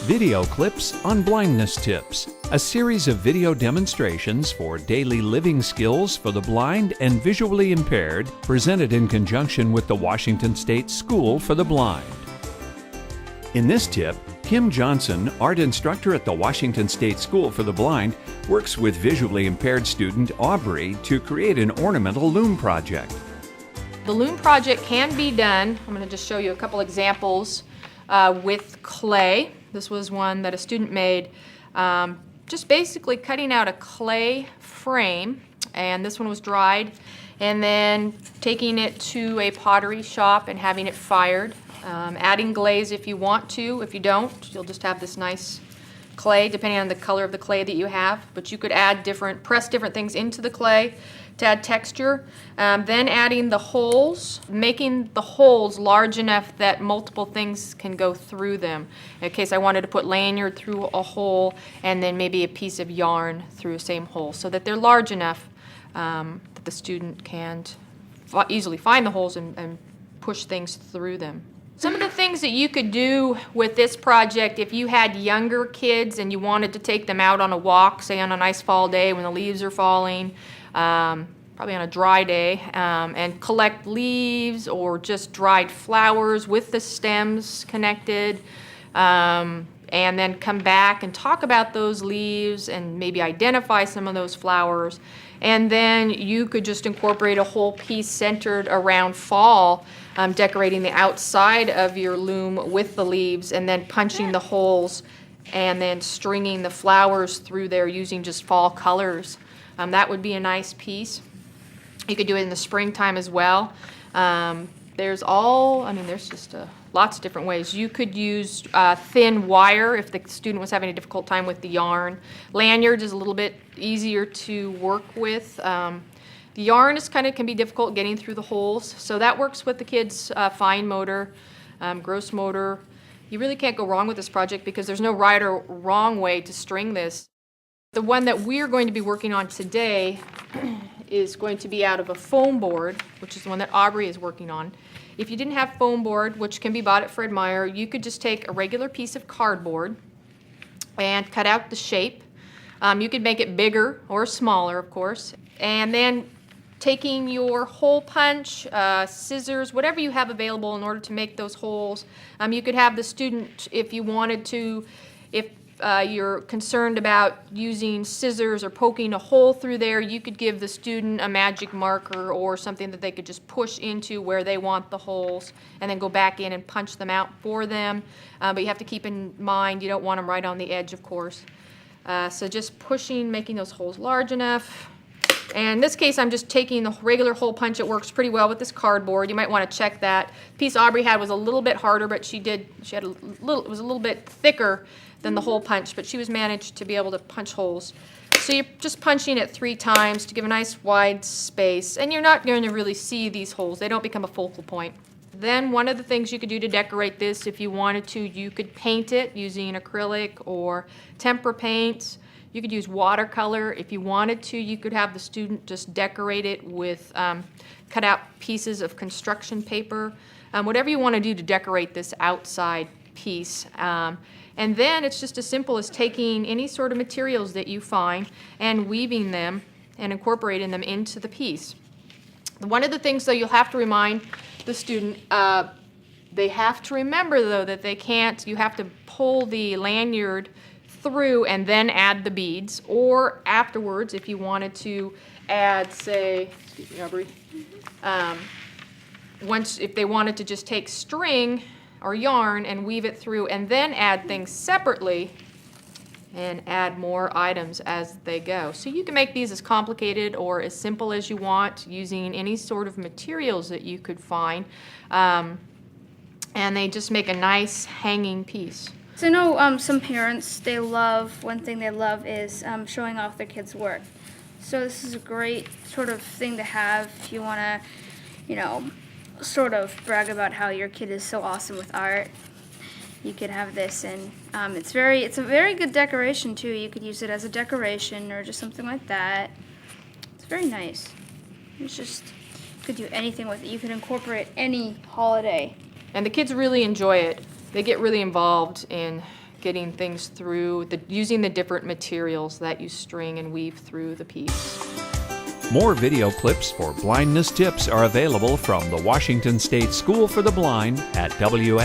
Video clips on blindness tips, a series of video demonstrations for daily living skills for the blind and visually impaired, presented in conjunction with the Washington State School for the Blind. In this tip, Kim Johnson, art instructor at the Washington State School for the Blind, works with visually impaired student Aubrey to create an ornamental loom project. The loom project can be done, I'm going to just show you a couple examples with clay. This was one that a student made, just basically cutting out a clay frame, and this one was dried, and then taking it to a pottery shop and having it fired, adding glaze if you want to. If you don't, you'll just have this nice clay depending on the color of the clay that you have, but you could add press different things into the clay to add texture. Then adding the holes, making the holes large enough that multiple things can go through them. In case I wanted to put lanyard through a hole and then maybe a piece of yarn through the same hole, so that they're large enough that the student can easily find the holes and push things through them. Some of the things that you could do with this project, if you had younger kids and you wanted to take them out on a walk, say on a nice fall day when the leaves are falling, probably on a dry day, and collect leaves or just dried flowers with the stems connected, and then come back and talk about those leaves and maybe identify some of those flowers. And then you could just incorporate a whole piece centered around fall, decorating the outside of your loom with the leaves and then punching the holes and then stringing the flowers through there using just fall colors. That would be a nice piece. You could do it in the springtime as well. There's just lots of different ways. You could use thin wire if the student was having a difficult time with the yarn. Lanyard is a little bit easier to work with. The yarn can be difficult getting through the holes, so that works with the kids' fine motor, gross motor. You really can't go wrong with this project because there's no right or wrong way to string this. The one that we're going to be working on today is going to be out of a foam board, which is the one that Aubrey is working on. If you didn't have foam board, which can be bought at Fred Meyer, you could just take a regular piece of cardboard and cut out the shape. You could make it bigger or smaller, of course, and then taking your hole punch, scissors, whatever you have available in order to make those holes. You could have the student, if you wanted to, if you're concerned about using scissors or poking a hole through there, you could give the student a magic marker or something that they could just push into where they want the holes and then go back in and punch them out for them. But you have to keep in mind you don't want them right on the edge, of course. So just pushing, making those holes large enough. And in this case, I'm just taking the regular hole punch. It works pretty well with this cardboard. You might want to check that. The piece Aubrey had was a little bit harder, but it was a little bit thicker than the hole punch, but she was managed to be able to punch holes. So you're just punching it 3 times to give a nice wide space, and you're not going to really see these holes. They don't become a focal point. Then one of the things you could do to decorate this, if you wanted to, you could paint it using acrylic or tempera paints. You could use watercolor. If you wanted to, you could have the student just decorate it with cut out pieces of construction paper. Whatever you want to do to decorate this outside piece. And then it's just as simple as taking any sort of materials that you find and weaving them and incorporating them into the piece. One of the things, though, you'll have to remind the student, they have to remember, though, that you have to pull the lanyard through and then add the beads, or afterwards, if you wanted to add, say, excuse me, Aubrey, if they wanted to just take string or yarn and weave it through and then add things separately and add more items as they go. So you can make these as complicated or as simple as you want using any sort of materials that you could find, and they just make a nice hanging piece. So I know some parents, one thing they love is showing off their kids' work. So this is a great sort of thing to have if you want to, sort of brag about how your kid is so awesome with art. You could have this, and it's a very good decoration too. You could use it as a decoration or just something like that. It's very nice. You could do anything with it. You could incorporate any holiday. And the kids really enjoy it. They get really involved in getting things through, using the different materials that you string and weave through the piece. More video clips for blindness tips are available from the Washington State School for the Blind at wssb.wa.gov.